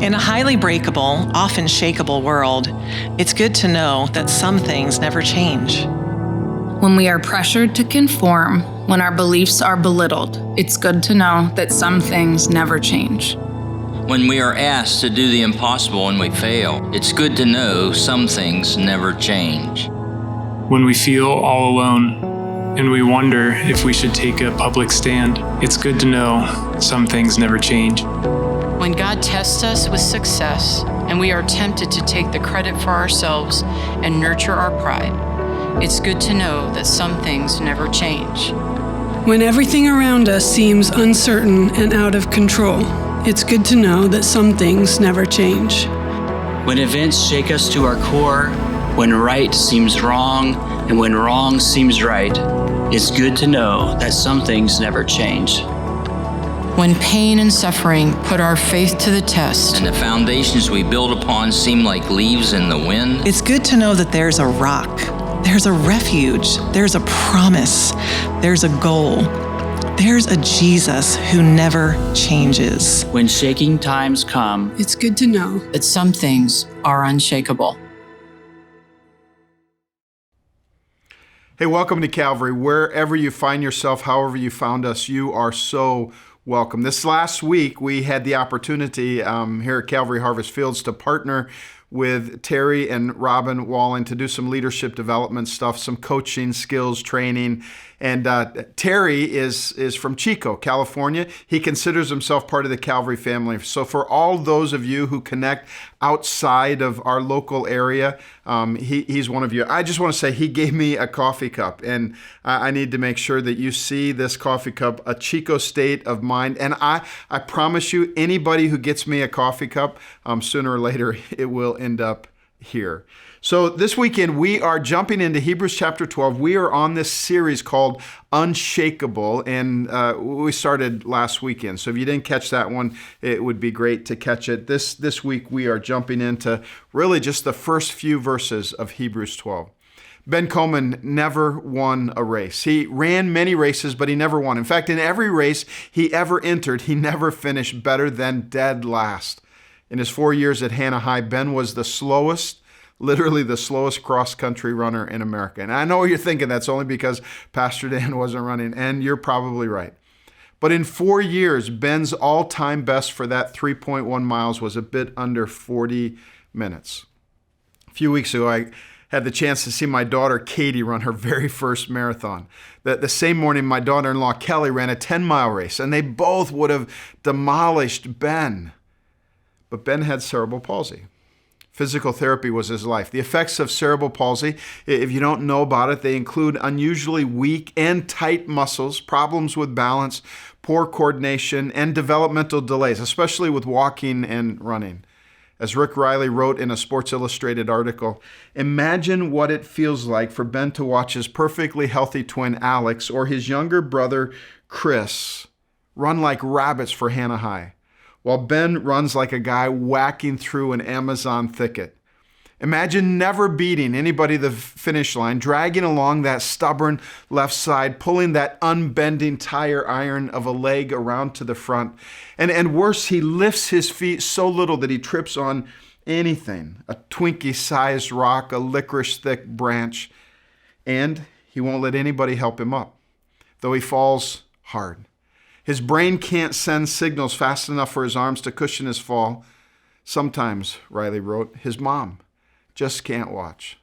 In a highly breakable, often shakeable world, it's good to know that some things never change. When we are pressured to conform, when our beliefs are belittled, it's good to know that some things never change. When we are asked to do the impossible and we fail, it's good to know some things never change. When we feel all alone and we wonder if we should take a public stand, it's good to know some things never change. When God tests us with success and we are tempted to take the credit for ourselves and nurture our pride, it's good to know that some things never change. When everything around us seems uncertain and out of control, it's good to know that some things never change. When events shake us to our core, when right seems wrong, and when wrong seems right, it's good to know that some things never change. When pain and suffering put our faith to the test, And the foundations we build upon seem like leaves in the wind, It's good to know that there's a rock, there's a refuge, there's a promise, there's a goal, there's a Jesus who never changes. When shaking times come, It's good to know that some things are unshakable. Hey, welcome to Calvary. Wherever you find yourself, however you found us, you are so welcome. This last week, we had the opportunity here at Calvary Harvest Fields to partner with Terry and Robin Wallen to do some leadership development stuff, some coaching, skills, training. And Terry is from Chico, California. He considers himself part of the Calvary family. So for all those of you who connect outside of our local area, he's one of you. I just want to say he gave me a coffee cup, and I need to make sure that you see this coffee cup, a Chico state of mind. And I promise you, anybody who gets me a coffee cup, sooner or later, it will end up here. So this weekend, we are jumping into Hebrews chapter 12. We are on this series called Unshakable, and we started last weekend. So if you didn't catch that one, it would be great to catch it. This week, we are jumping into really just the first few verses of Hebrews 12. Ben Coleman never won a race. He ran many races, but he never won. In fact, in every race he ever entered, he never finished better than dead last. In his 4 years at Hannah High, Ben was the slowest, literally the slowest cross-country runner in America. And I know you're thinking that's only because Pastor Dan wasn't running, and you're probably right. But in 4 years, Ben's all-time best for that 3.1 miles was a bit under 40 minutes. A few weeks ago, I had the chance to see my daughter Katie run her very first marathon. The same morning, my daughter-in-law Kelly ran a 10-mile race, and they both would have demolished Ben. But Ben had cerebral palsy. Physical therapy was his life. The effects of cerebral palsy, if you don't know about it, they include unusually weak and tight muscles, problems with balance, poor coordination, and developmental delays, especially with walking and running. As Rick Riley wrote in a Sports Illustrated article, imagine what it feels like for Ben to watch his perfectly healthy twin Alex or his younger brother Chris run like rabbits for Hannah High, while Ben runs like a guy whacking through an Amazon thicket. Imagine never beating anybody to the finish line, dragging along that stubborn left side, pulling that unbending tire iron of a leg around to the front. And worse, he lifts his feet so little that he trips on anything, a Twinkie-sized rock, a licorice-thick branch, and he won't let anybody help him up, though he falls hard. His brain can't send signals fast enough for his arms to cushion his fall. Sometimes, Riley wrote, his mom just can't watch.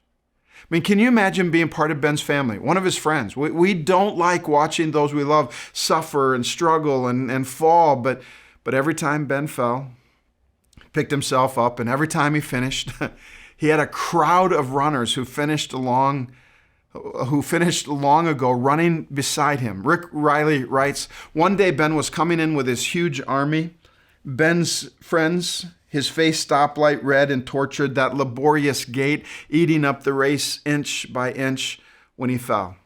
I mean, can you imagine being part of Ben's family, one of his friends? We don't like watching those we love suffer and struggle and fall, but every time Ben fell, picked himself up, and every time he finished, he had a crowd of runners who finished long ago running beside him. Rick Riley writes, one day Ben was coming in with his huge army. Ben's friends, his face stoplight red and tortured, that laborious gait eating up the race inch by inch when he fell.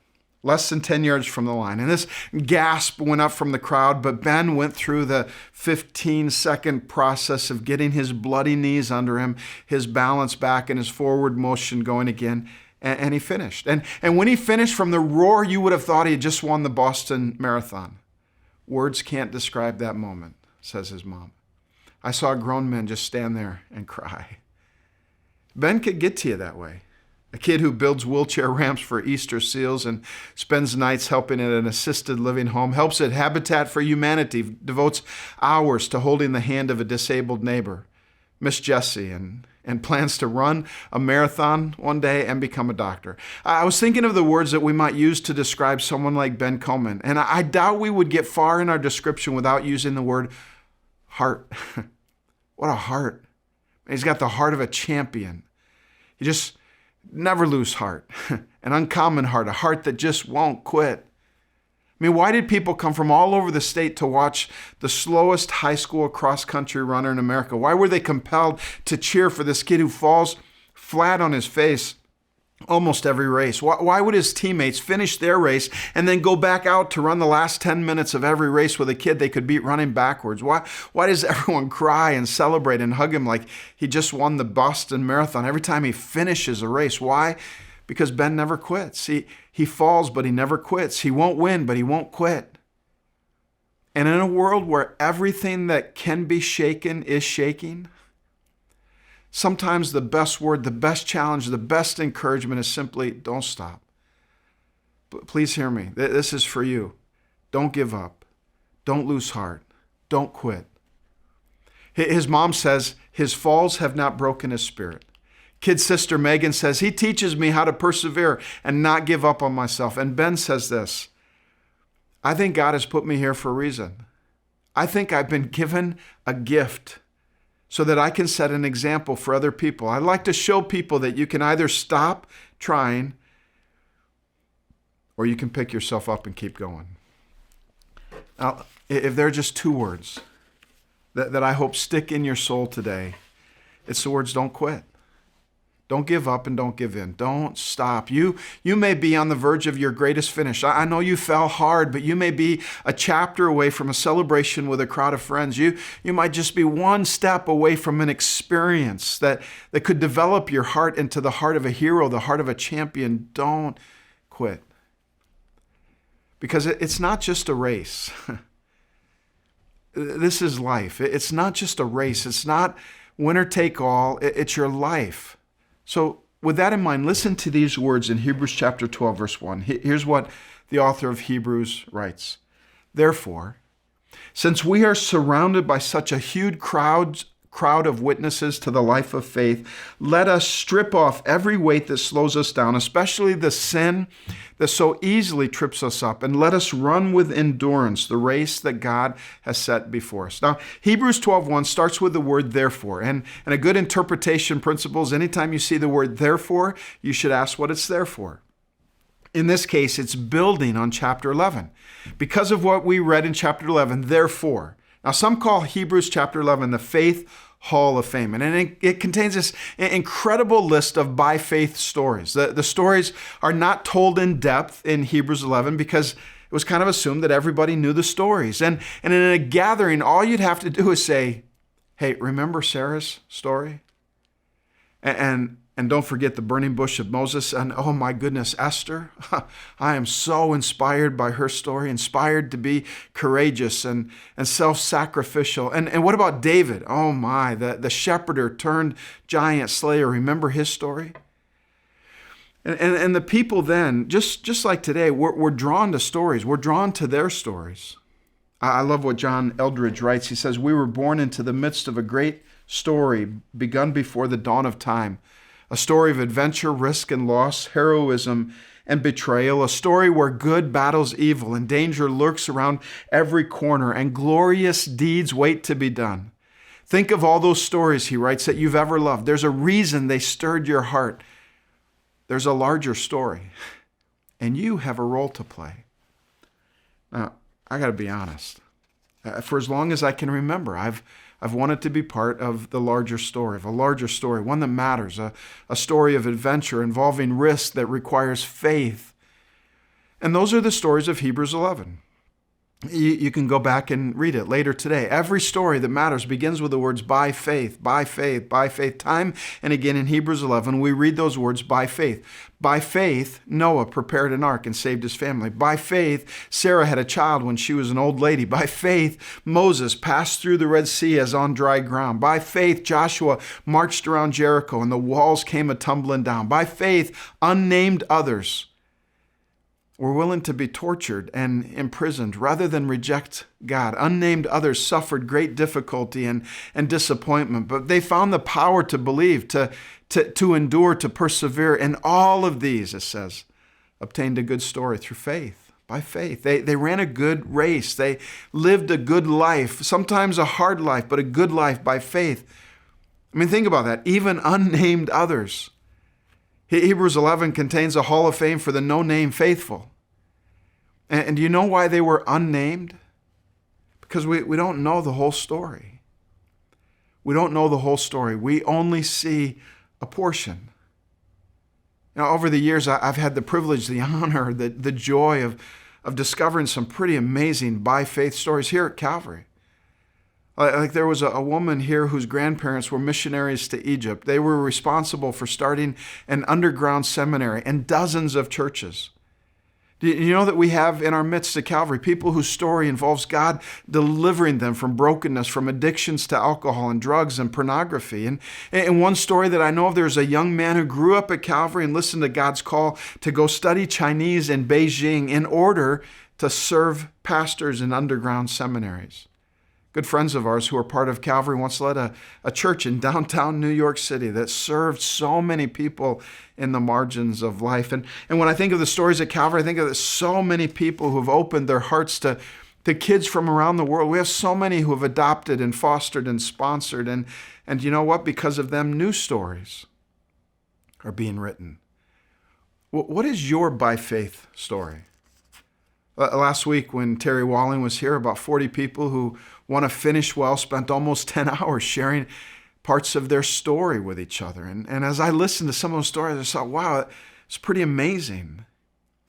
Less than 10 yards from the line. And this gasp went up from the crowd, but Ben went through the 15-second process of getting his bloody knees under him, his balance back, and his forward motion going again. And he finished. And when he finished, from the roar, you would have thought he had just won the Boston Marathon. Words can't describe that moment, says his mom. I saw grown men just stand there and cry. Ben could get to you that way. A kid who builds wheelchair ramps for Easter seals and spends nights helping at an assisted living home, helps at Habitat for Humanity, devotes hours to holding the hand of a disabled neighbor, Miss Jessie, and plans to run a marathon one day and become a doctor. I was thinking of the words that we might use to describe someone like Ben Coleman, and I doubt we would get far in our description without using the word heart. What a heart. He's got the heart of a champion. He just never lose heart, an uncommon heart, a heart that just won't quit. I mean, why did people come from all over the state to watch the slowest high school cross-country runner in America? Why were they compelled to cheer for this kid who falls flat on his face almost every race? Why would his teammates finish their race and then go back out to run the last 10 minutes of every race with a kid they could beat running backwards? Why does everyone cry and celebrate and hug him like he just won the Boston Marathon every time he finishes a race? Why? Because Ben never quits. He falls, but he never quits. He won't win, but he won't quit. And in a world where everything that can be shaken is shaking, sometimes the best word, the best challenge, the best encouragement is simply don't stop. But please hear me. This is for you. Don't give up. Don't lose heart. Don't quit. His mom says his falls have not broken his spirit. Kid's sister Megan says he teaches me how to persevere and not give up on myself. And Ben says this, I think God has put me here for a reason. I think I've been given a gift so that I can set an example for other people. I'd like to show people that you can either stop trying or you can pick yourself up and keep going. Now, if there are just two words that I hope stick in your soul today, it's the words don't quit. Don't give up and don't give in. Don't stop. You may be on the verge of your greatest finish. I know you fell hard, but you may be a chapter away from a celebration with a crowd of friends. You might just be one step away from an experience that could develop your heart into the heart of a hero, the heart of a champion. Don't quit. Because it's not just a race. This is life. It's not just a race. It's not winner take all. It's your life. So with that in mind, listen to these words in Hebrews chapter 12, verse 1. Here's what the author of Hebrews writes. Therefore, since we are surrounded by such a huge crowd of witnesses to the life of faith, let us strip off every weight that slows us down, especially the sin that so easily trips us up, and let us run with endurance the race that God has set before us. Now, Hebrews 12:1 starts with the word therefore, and a good interpretation principle is anytime you see the word therefore, you should ask what it's there for. In this case, it's building on chapter 11. Because of what we read in chapter 11, therefore. Now, some call Hebrews chapter 11 the Faith Hall of Fame, and it contains this incredible list of by faith stories. The stories are not told in depth in Hebrews 11 because it was kind of assumed that everybody knew the stories. And in a gathering, all you'd have to do is say, hey, remember Sarah's story? And don't forget the burning bush of Moses. And oh my goodness, Esther. I am so inspired by her story, inspired to be courageous and self-sacrificial. And what about David? Oh my, the shepherder turned giant slayer. Remember his story? And the people then, just like today, we're drawn to stories. We're drawn to their stories. I love what John Eldridge writes. He says, we were born into the midst of a great story begun before the dawn of time. A story of adventure, risk and loss, heroism and betrayal, a story where good battles evil and danger lurks around every corner and glorious deeds wait to be done. Think of all those stories, he writes, that you've ever loved. There's a reason they stirred your heart. There's a larger story, and you have a role to play. Now, I got to be honest. For as long as I can remember, I've wanted to be part of the larger story, one that matters, a story of adventure involving risk that requires faith. And those are the stories of Hebrews 11. You can go back and read it later today. Every story that matters begins with the words by faith, by faith, by faith. Time and again in Hebrews 11, we read those words by faith. By faith, Noah prepared an ark and saved his family. By faith, Sarah had a child when she was an old lady. By faith, Moses passed through the Red Sea as on dry ground. By faith, Joshua marched around Jericho and the walls came a-tumbling down. By faith, unnamed others were willing to be tortured and imprisoned rather than reject God. Unnamed others suffered great difficulty and disappointment, but they found the power to believe, to endure, to persevere. And all of these, it says, obtained a good story through faith, by faith. They ran a good race. They lived a good life, sometimes a hard life, but a good life by faith. I mean, think about that. Even unnamed others. Hebrews 11 contains a hall of fame for the no-name faithful. And do you know why they were unnamed? Because we don't know the whole story. We don't know the whole story. We only see a portion. Now, over the years, I've had the privilege, the honor, the joy of discovering some pretty amazing by faith stories here at Calvary. Like there was a woman here whose grandparents were missionaries to Egypt. They were responsible for starting an underground seminary and dozens of churches. Do you know that we have in our midst at Calvary people whose story involves God delivering them from brokenness, from addictions to alcohol and drugs and pornography? And one story that I know of, there's a young man who grew up at Calvary and listened to God's call to go study Chinese in Beijing in order to serve pastors in underground seminaries. Good friends of ours who are part of Calvary once led a church in downtown New York City that served so many people in the margins of life. And when I think of the stories at Calvary, I think of so many people who have opened their hearts to kids from around the world. We have so many who have adopted and fostered and sponsored. And you know what? Because of them, new stories are being written. What is your by faith story? Last week when Terry Walling was here, about 40 people who want to finish well spent almost 10 hours sharing parts of their story with each other. And as I listened to some of those stories, I thought, wow, it's pretty amazing.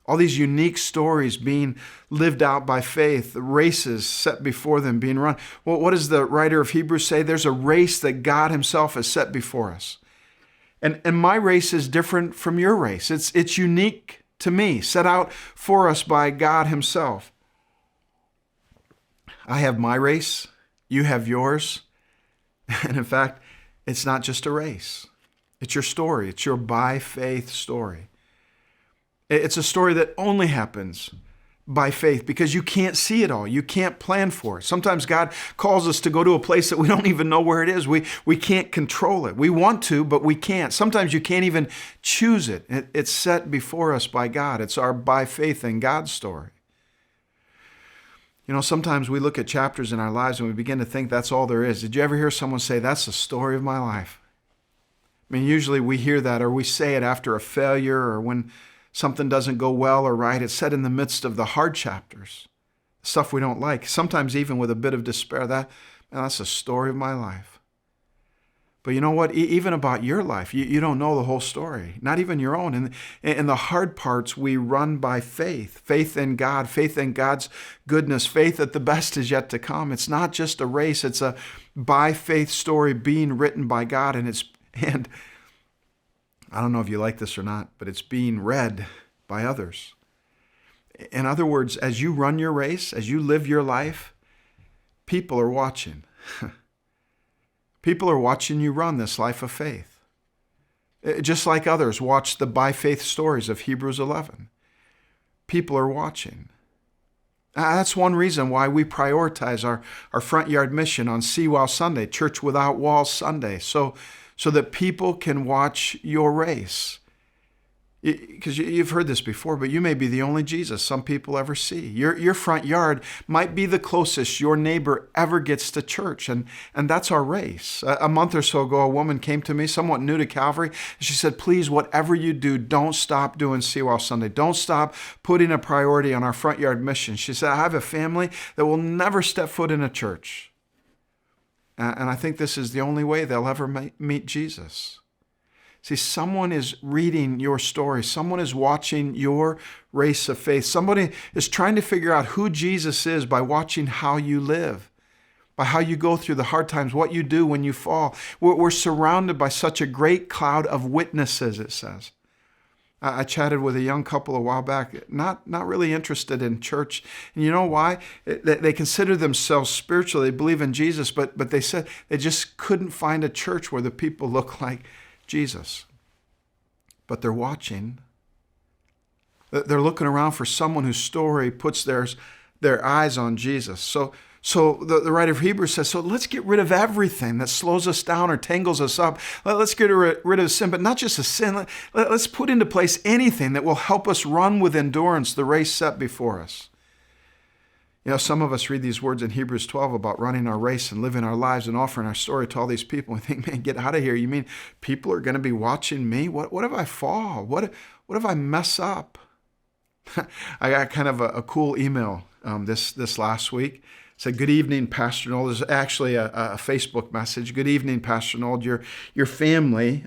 All these unique stories being lived out by faith, the races set before them being run. Well, what does the writer of Hebrews say? There's a race that God himself has set before us. And my race is different from your race. It's unique to me, set out for us by God himself. I have my race, you have yours. And in fact, it's not just a race. It's your story. It's your by faith story. It's a story that only happens by faith because you can't see it all. You can't plan for it. Sometimes God calls us to go to a place that we don't even know where it is. We can't control it. We want to, but we can't. Sometimes you can't even choose it. It's set before us by God. It's our by faith in God story. You know, sometimes we look at chapters in our lives and we begin to think that's all there is. Did you ever hear someone say, that's the story of my life? I mean, usually we hear that or we say it after a failure or when something doesn't go well or right. It's said in the midst of the hard chapters, stuff we don't like, sometimes even with a bit of despair. That's the story of my life. But you know what? Even about your life, you don't know the whole story, not even your own. And in the hard parts, we run by faith, faith in God, faith in God's goodness, faith that the best is yet to come. It's not just a race. It's a by faith story being written by God. And I don't know if you like this or not, but it's being read by others. In other words, as you run your race, as you live your life, people are watching. People are watching you run this life of faith. Just like others watch the by faith stories of Hebrews 11. People are watching. That's one reason why we prioritize our front yard mission on See Wow Sunday, Church Without Walls Sunday, so that people can watch your race. Because you've heard this before, but you may be the only Jesus some people ever see. Your front yard might be the closest your neighbor ever gets to church, and that's our race. A month or so ago, a woman came to me, somewhat new to Calvary, and she said, please, whatever you do, don't stop doing See Wow Sunday. Don't stop putting a priority on our front yard mission. She said, I have a family that will never step foot in a church. And I think this is the only way they'll ever meet Jesus. See, someone is reading your story. Someone is watching your race of faith. Somebody is trying to figure out who Jesus is by watching how you live, by how you go through the hard times, what you do when you fall. We're surrounded by such a great cloud of witnesses, it says. I chatted with a young couple a while back, not really interested in church. And you know why? They consider themselves spiritual. They believe in Jesus, but they said they just couldn't find a church where the people look like Jesus. But they're watching. They're looking around for someone whose story puts their eyes on Jesus. So the writer of Hebrews says, so let's get rid of everything that slows us down or tangles us up. Let's get rid of sin, but not just a sin. Let's put into place anything that will help us run with endurance the race set before us. You know, some of us read these words in Hebrews 12 about running our race and living our lives and offering our story to all these people and think, man, get out of here. You mean people are going to be watching me? What if I fall? What if I mess up? I got kind of a cool email this last week. It said, good evening, Pastor Noel. There's actually a Facebook message. Good evening, Pastor Noel. Your family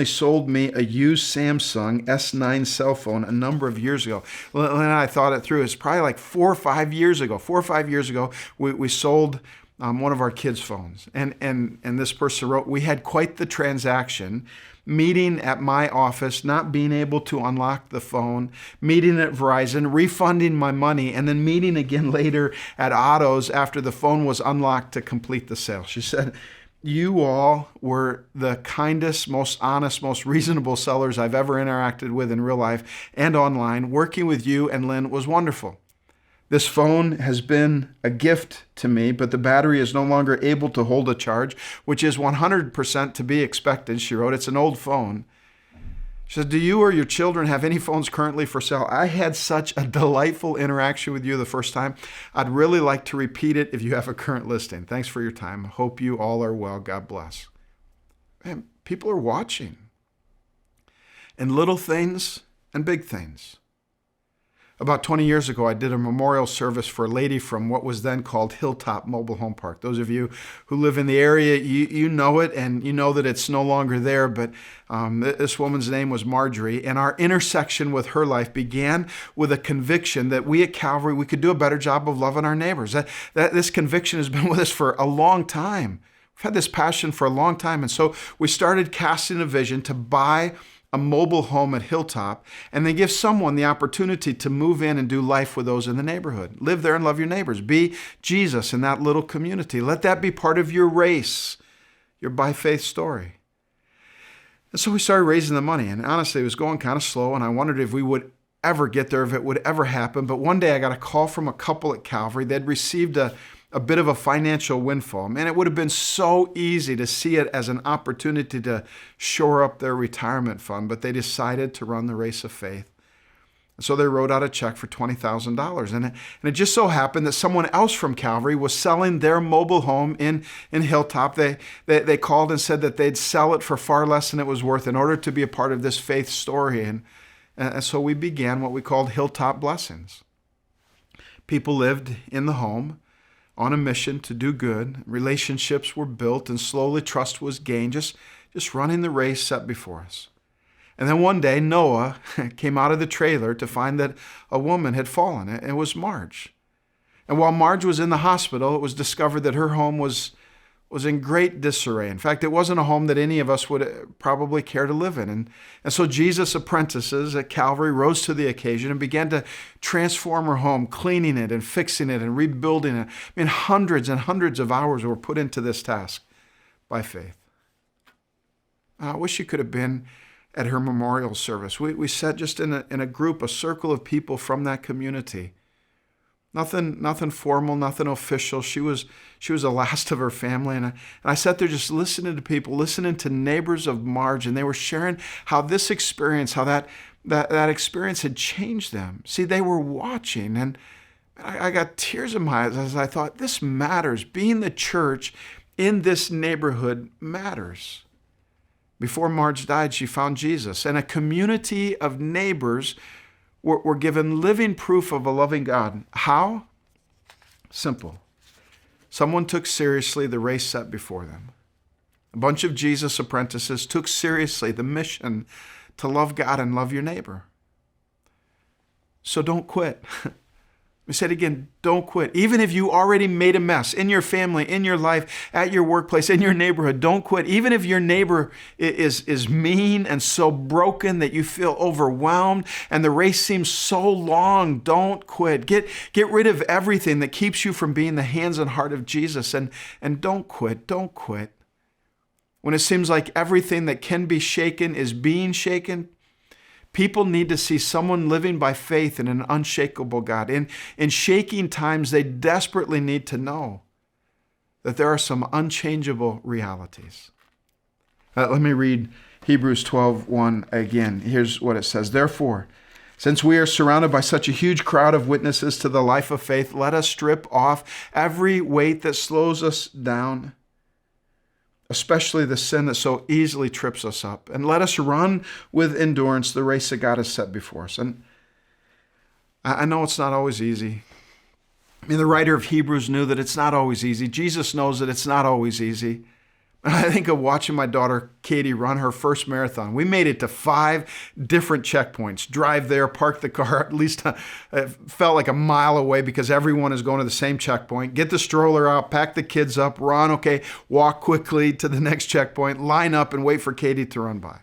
sold me a used Samsung S9 cell phone a number of years ago. Well, and I thought it through. It's probably like 4 or 5 years ago. 4 or 5 years ago, we sold one of our kids' phones. And this person wrote, we had quite the transaction. Meeting at my office, not being able to unlock the phone, meeting at Verizon, refunding my money, and then meeting again later at Otto's after the phone was unlocked to complete the sale. She said, you all were the kindest, most honest, most reasonable sellers I've ever interacted with in real life and online. Working with you and Lynn was wonderful. This phone has been a gift to me, but the battery is no longer able to hold a charge, which is 100% to be expected, she wrote. It's an old phone. She said, do you or your children have any phones currently for sale? I had such a delightful interaction with you the first time. I'd really like to repeat it if you have a current listing. Thanks for your time. Hope you all are well. God bless. Man, people are watching. And little things and big things. About 20 years ago, I did a memorial service for a lady from what was then called Hilltop Mobile Home Park. Those of you who live in the area, you know it, and you know that it's no longer there, but this woman's name was Marjorie, and our intersection with her life began with a conviction that we at Calvary, we could do a better job of loving our neighbors. That this conviction has been with us for a long time. We've had this passion for a long time, and so we started casting a vision to buy a mobile home at Hilltop, and they give someone the opportunity to move in and do life with those in the neighborhood. Live there and love your neighbors. Be Jesus in that little community. Let that be part of your race, your by faith story. And so we started raising the money, and honestly, it was going kind of slow, and I wondered if we would ever get there, if it would ever happen. But one day I got a call from a couple at Calvary. They'd received a bit of a financial windfall. Man, it would have been so easy to see it as an opportunity to shore up their retirement fund, but they decided to run the race of faith. So they wrote out a check for $20,000. And it just so happened that someone else from Calvary was selling their mobile home in Hilltop. They called and said that they'd sell it for far less than it was worth in order to be a part of this faith story. And so we began what we called Hilltop Blessings. People lived in the home on a mission to do good. Relationships were built, and slowly trust was gained, just running the race set before us. And then one day, Noah came out of the trailer to find that a woman had fallen. It was Marge. And while Marge was in the hospital, it was discovered that her home was in great disarray. In fact, it wasn't a home that any of us would probably care to live in. And so Jesus' apprentices at Calvary rose to the occasion and began to transform her home, cleaning it and fixing it and rebuilding it. I mean, hundreds and hundreds of hours were put into this task by faith. I wish you could have been at her memorial service. We sat just in a group, a circle of people from that community. Nothing formal, nothing official. She was the last of her family. And I sat there just listening to people, listening to neighbors of Marge, and they were sharing how this experience, how that experience had changed them. See, they were watching, and I got tears in my eyes as I thought, this matters. Being the church in this neighborhood matters. Before Marge died, she found Jesus, and a community of neighbors were given living proof of a loving God. How? Simple. Someone took seriously the race set before them. A bunch of Jesus apprentices took seriously the mission to love God and love your neighbor. So don't quit. Let me say it again, don't quit. Even if you already made a mess in your family, in your life, at your workplace, in your neighborhood, don't quit. Even if your neighbor is mean and so broken that you feel overwhelmed and the race seems so long, don't quit. Get rid of everything that keeps you from being the hands and heart of Jesus, and don't quit, don't quit. When it seems like everything that can be shaken is being shaken, people need to see someone living by faith in an unshakable God. In shaking times, they desperately need to know that there are some unchangeable realities. Let me read Hebrews 12:1 again. Here's what it says. Therefore, since we are surrounded by such a huge crowd of witnesses to the life of faith, let us strip off every weight that slows us down, especially the sin that so easily trips us up. And let us run with endurance the race that God has set before us. And I know it's not always easy. I mean, the writer of Hebrews knew that it's not always easy. Jesus knows that it's not always easy. And I think of watching my daughter Katie run her first marathon. We made it to 5 different checkpoints. Drive there, park the car, at least it felt like a mile away because everyone is going to the same checkpoint. Get the stroller out, pack the kids up, run, okay, walk quickly to the next checkpoint, line up and wait for Katie to run by.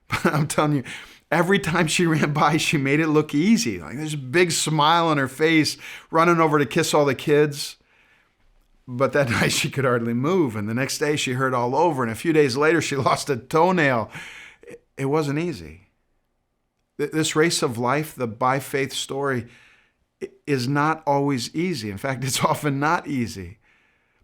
But I'm telling you, every time she ran by, she made it look easy. Like there's a big smile on her face, running over to kiss all the kids. But that night she could hardly move, and the next day she hurt all over, and a few days later she lost a toenail. It wasn't easy. This race of life, the by faith story, is not always easy. In fact, it's often not easy.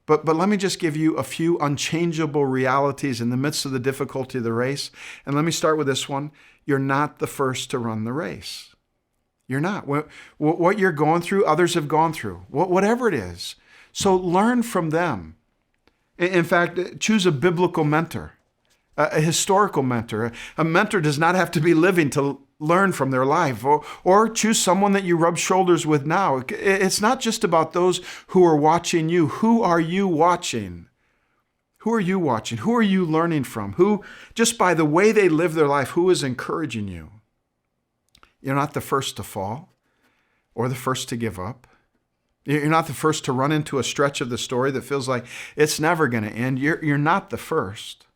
But let me just give you a few unchangeable realities in the midst of the difficulty of the race. And let me start with this one. You're not the first to run the race. You're not. What you're going through, others have gone through. Whatever it is. So learn from them. In fact, choose a biblical mentor, a historical mentor. A mentor does not have to be living to learn from their life, or choose someone that you rub shoulders with now. It's not just about those who are watching you. Who are you watching? Who are you watching? Who are you learning from? Who, just by the way they live their life, who is encouraging you? You're not the first to fall or the first to give up. You're not the first to run into a stretch of the story that feels like it's never going to end. You're not the first.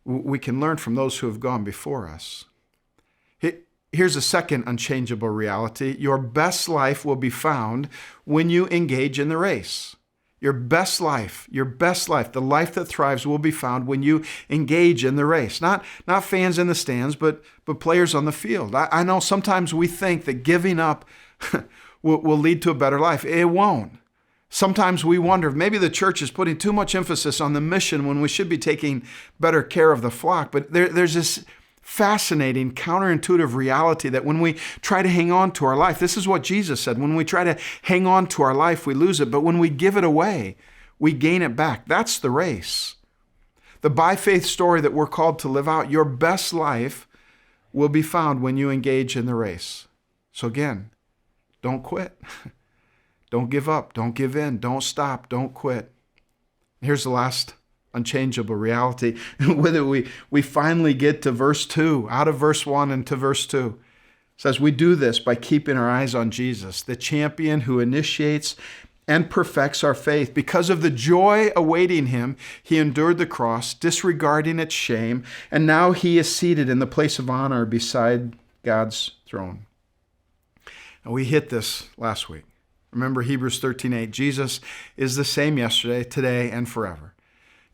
We can learn from those who have gone before us. Here's a second unchangeable reality. Your best life will be found when you engage in the race. Your best life, the life that thrives will be found when you engage in the race. Not fans in the stands, but players on the field. I know sometimes we think that giving up will lead to a better life. It won't. Sometimes we wonder if maybe the church is putting too much emphasis on the mission when we should be taking better care of the flock. But there's this fascinating, counterintuitive reality that when we try to hang on to our life, this is what Jesus said, when we try to hang on to our life, we lose it. But when we give it away, we gain it back. That's the race. The by faith story that we're called to live out, your best life will be found when you engage in the race. So again, don't quit. Don't give up. Don't give in. Don't stop. Don't quit. Here's the last unchangeable reality. With it, we finally get to verse 2, out of verse 1 into verse 2. It says, we do this by keeping our eyes on Jesus, the champion who initiates and perfects our faith. Because of the joy awaiting him, he endured the cross, disregarding its shame, and now he is seated in the place of honor beside God's throne. And we hit this last week. Remember Hebrews 13:8. Jesus is the same yesterday, today, and forever.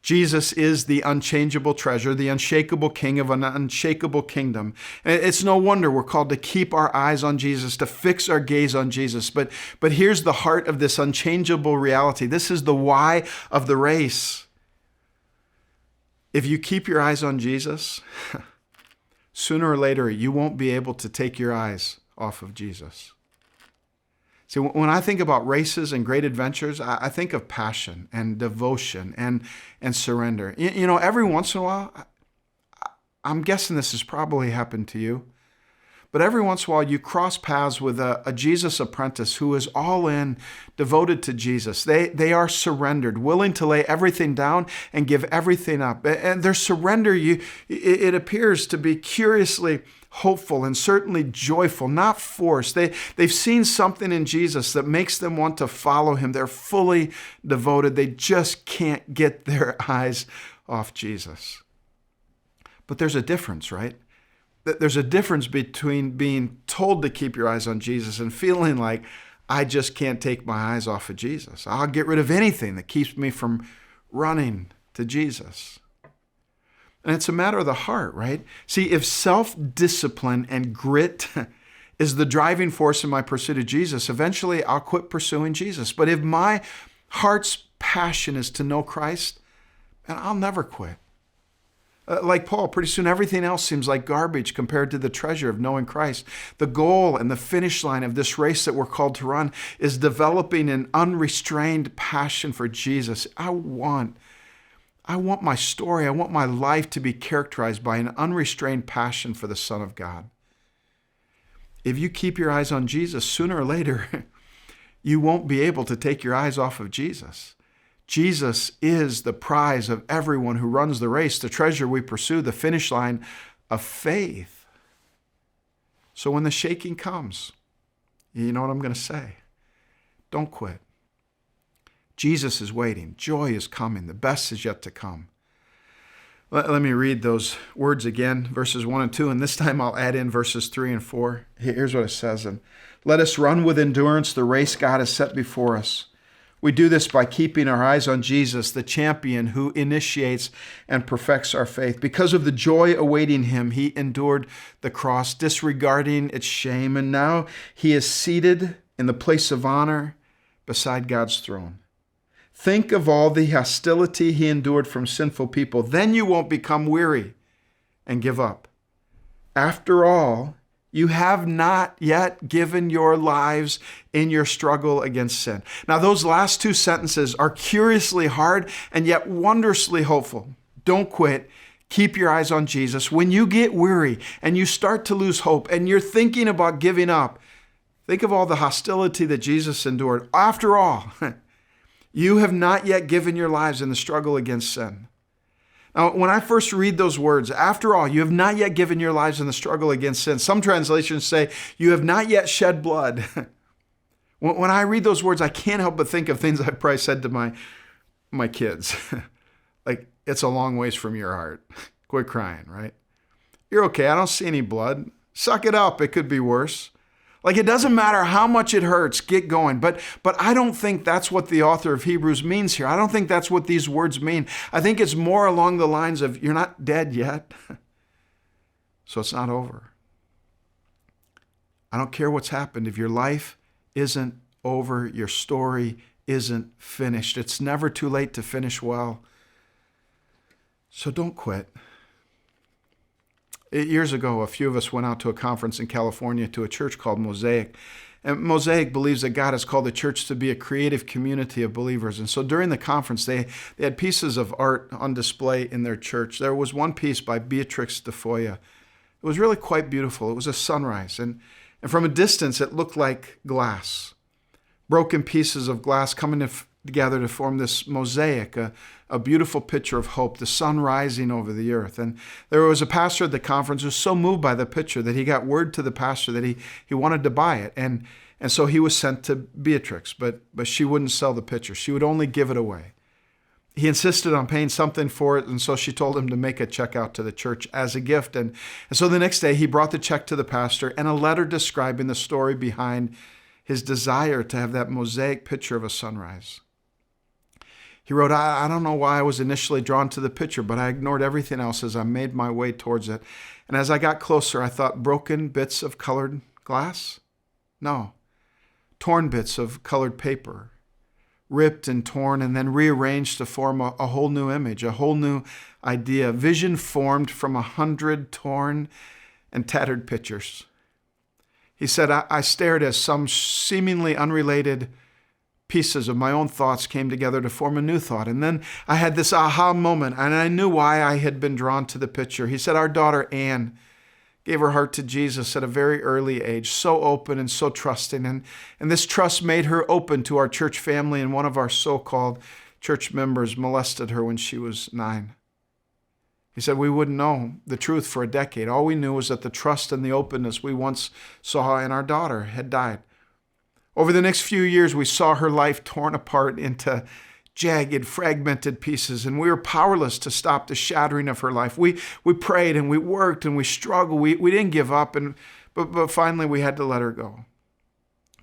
Jesus is the unchangeable treasure, the unshakable king of an unshakable kingdom. And it's no wonder we're called to keep our eyes on Jesus, to fix our gaze on Jesus. But here's the heart of this unchangeable reality. This is the why of the race. If you keep your eyes on Jesus, sooner or later you won't be able to take your eyes off of Jesus. See, when I think about races and great adventures, I think of passion and devotion and surrender. You know, every once in a while, I'm guessing this has probably happened to you, But every once in a while, you cross paths with a Jesus apprentice who is all in, devoted to Jesus. They are surrendered, willing to lay everything down and give everything up. And their surrender, it appears to be curiously hopeful and certainly joyful, not forced. They've seen something in Jesus that makes them want to follow him. They're fully devoted. They just can't get their eyes off Jesus. But there's a difference, right? There's a difference between being told to keep your eyes on Jesus and feeling like, I just can't take my eyes off of Jesus. I'll get rid of anything that keeps me from running to Jesus. And it's a matter of the heart, right? See, if self-discipline and grit is the driving force in my pursuit of Jesus, eventually I'll quit pursuing Jesus. But if my heart's passion is to know Christ, and I'll never quit. Like Paul, pretty soon everything else seems like garbage compared to the treasure of knowing Christ. The goal and the finish line of this race that we're called to run is developing an unrestrained passion for Jesus. I want my story, I want my life to be characterized by an unrestrained passion for the Son of God. If you keep your eyes on Jesus, sooner or later, you won't be able to take your eyes off of Jesus. Jesus is the prize of everyone who runs the race, the treasure we pursue, the finish line of faith. So when the shaking comes, you know what I'm going to say? Don't quit. Jesus is waiting. Joy is coming. The best is yet to come. Let me read those words again, verses 1 and 2, and this time I'll add in verses 3 and 4. Here's what it says. And let us run with endurance the race God has set before us. We do this by keeping our eyes on Jesus, the champion who initiates and perfects our faith. Because of the joy awaiting him, he endured the cross, disregarding its shame, and now he is seated in the place of honor beside God's throne. Think of all the hostility he endured from sinful people. Then you won't become weary and give up. After all, you have not yet given your lives in your struggle against sin. Now, those last two sentences are curiously hard and yet wondrously hopeful. Don't quit. Keep your eyes on Jesus. When you get weary and you start to lose hope and you're thinking about giving up, think of all the hostility that Jesus endured. After all, you have not yet given your lives in the struggle against sin. Now, when I first read those words, after all, you have not yet given your lives in the struggle against sin. Some translations say, you have not yet shed blood. When I read those words, I can't help but think of things I probably said to my kids. Like, it's a long ways from your heart. Quit crying, right? You're okay. I don't see any blood. Suck it up. It could be worse. Like, it doesn't matter how much it hurts, get going. But I don't think that's what the author of Hebrews means here. I don't think that's what these words mean. I think it's more along the lines of, you're not dead yet, so it's not over. I don't care what's happened. If your life isn't over, your story isn't finished. It's never too late to finish well. So don't quit. Years ago, a few of us went out to a conference in California to a church called Mosaic. And Mosaic believes that God has called the church to be a creative community of believers. And so during the conference, they had pieces of art on display in their church. There was one piece by Beatrix de Foya. It was really quite beautiful. It was a sunrise. And from a distance, it looked like glass. Broken pieces of glass coming together to form this mosaic, a beautiful picture of hope, the sun rising over the earth. And there was a pastor at the conference who was so moved by the picture that he got word to the pastor that he wanted to buy it. And so he was sent to Beatrix, but she wouldn't sell the picture. She would only give it away. He insisted on paying something for it, and so she told him to make a check out to the church as a gift. And so the next day, he brought the check to the pastor and a letter describing the story behind his desire to have that mosaic picture of a sunrise. He wrote, I don't know why I was initially drawn to the picture, but I ignored everything else as I made my way towards it. And as I got closer, I thought, broken bits of colored glass? No. Torn bits of colored paper, ripped and torn and then rearranged to form a whole new image, a whole new idea. Vision formed from 100 torn and tattered pictures. He said, I stared as some seemingly unrelated pieces of my own thoughts came together to form a new thought. And then I had this aha moment, and I knew why I had been drawn to the picture. He said, our daughter, Anne, gave her heart to Jesus at a very early age, so open and so trusting. And this trust made her open to our church family, and one of our so-called church members molested her when she was 9. He said we wouldn't know the truth for a decade. All we knew was that the trust and the openness we once saw in our daughter had died. Over the next few years, we saw her life torn apart into jagged, fragmented pieces, and we were powerless to stop the shattering of her life. We prayed and we worked and we struggled. We didn't give up, but finally we had to let her go.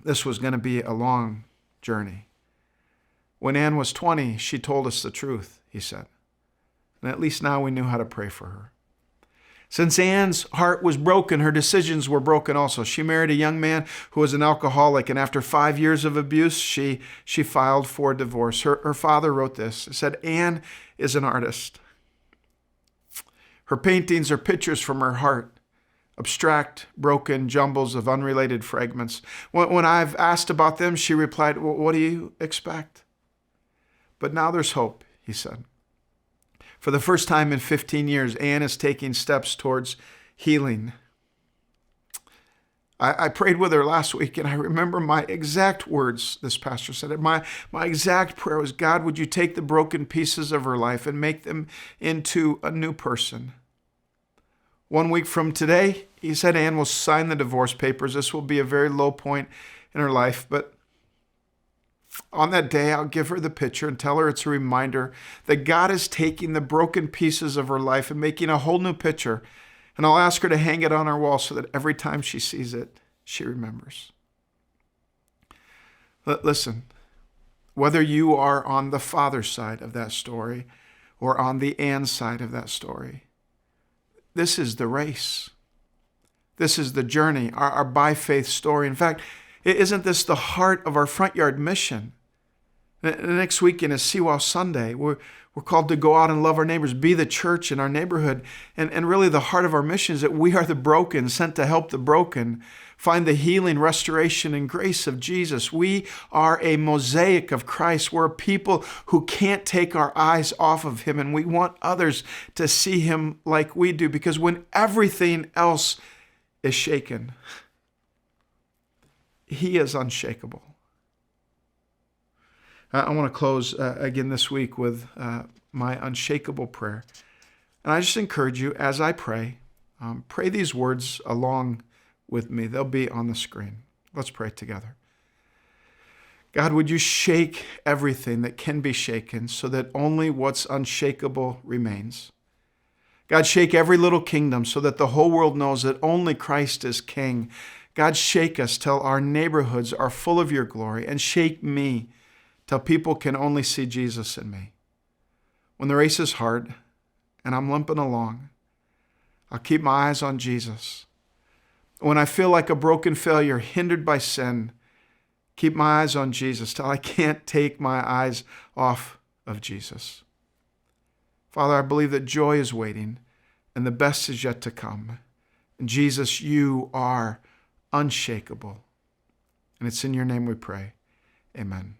This was going to be a long journey. When Ann was 20, she told us the truth, he said. And at least now we knew how to pray for her. Since Ann's heart was broken, her decisions were broken also. She married a young man who was an alcoholic, and after 5 years of abuse, she filed for divorce. Her father wrote this. It said, Ann is an artist. Her paintings are pictures from her heart, abstract, broken jumbles of unrelated fragments. When I've asked about them, she replied, well, what do you expect? But now there's hope, he said. For the first time in 15 years, Ann is taking steps towards healing. I prayed with her last week, and I remember my exact words, this pastor said it. My exact prayer was, God, would you take the broken pieces of her life and make them into a new person? 1 week from today, he said, Ann will sign the divorce papers. This will be a very low point in her life, but on that day, I'll give her the picture and tell her it's a reminder that God is taking the broken pieces of her life and making a whole new picture. And I'll ask her to hang it on her wall so that every time she sees it, she remembers. Listen, whether you are on the father's side of that story or on the Ann side of that story, this is the race. This is the journey, our by faith story. In fact, isn't this the heart of our front yard mission? The next weekend is Seawall Sunday. We're called to go out and love our neighbors, be the church in our neighborhood. And really the heart of our mission is that we are the broken, sent to help the broken, find the healing, restoration, and grace of Jesus. We are a mosaic of Christ. We're a people who can't take our eyes off of him, and we want others to see him like we do, because when everything else is shaken, he is unshakable. I want to close again this week with my unshakable prayer. And I just encourage you, as I pray, pray these words along with me. They'll be on the screen. Let's pray together. God, would you shake everything that can be shaken so that only what's unshakable remains? God, shake every little kingdom so that the whole world knows that only Christ is King. God, shake us till our neighborhoods are full of your glory, and shake me till people can only see Jesus in me. When the race is hard and I'm limping along, I'll keep my eyes on Jesus. When I feel like a broken failure, hindered by sin, keep my eyes on Jesus till I can't take my eyes off of Jesus. Father, I believe that joy is waiting and the best is yet to come. And Jesus, you are unshakable. And it's in your name we pray. Amen.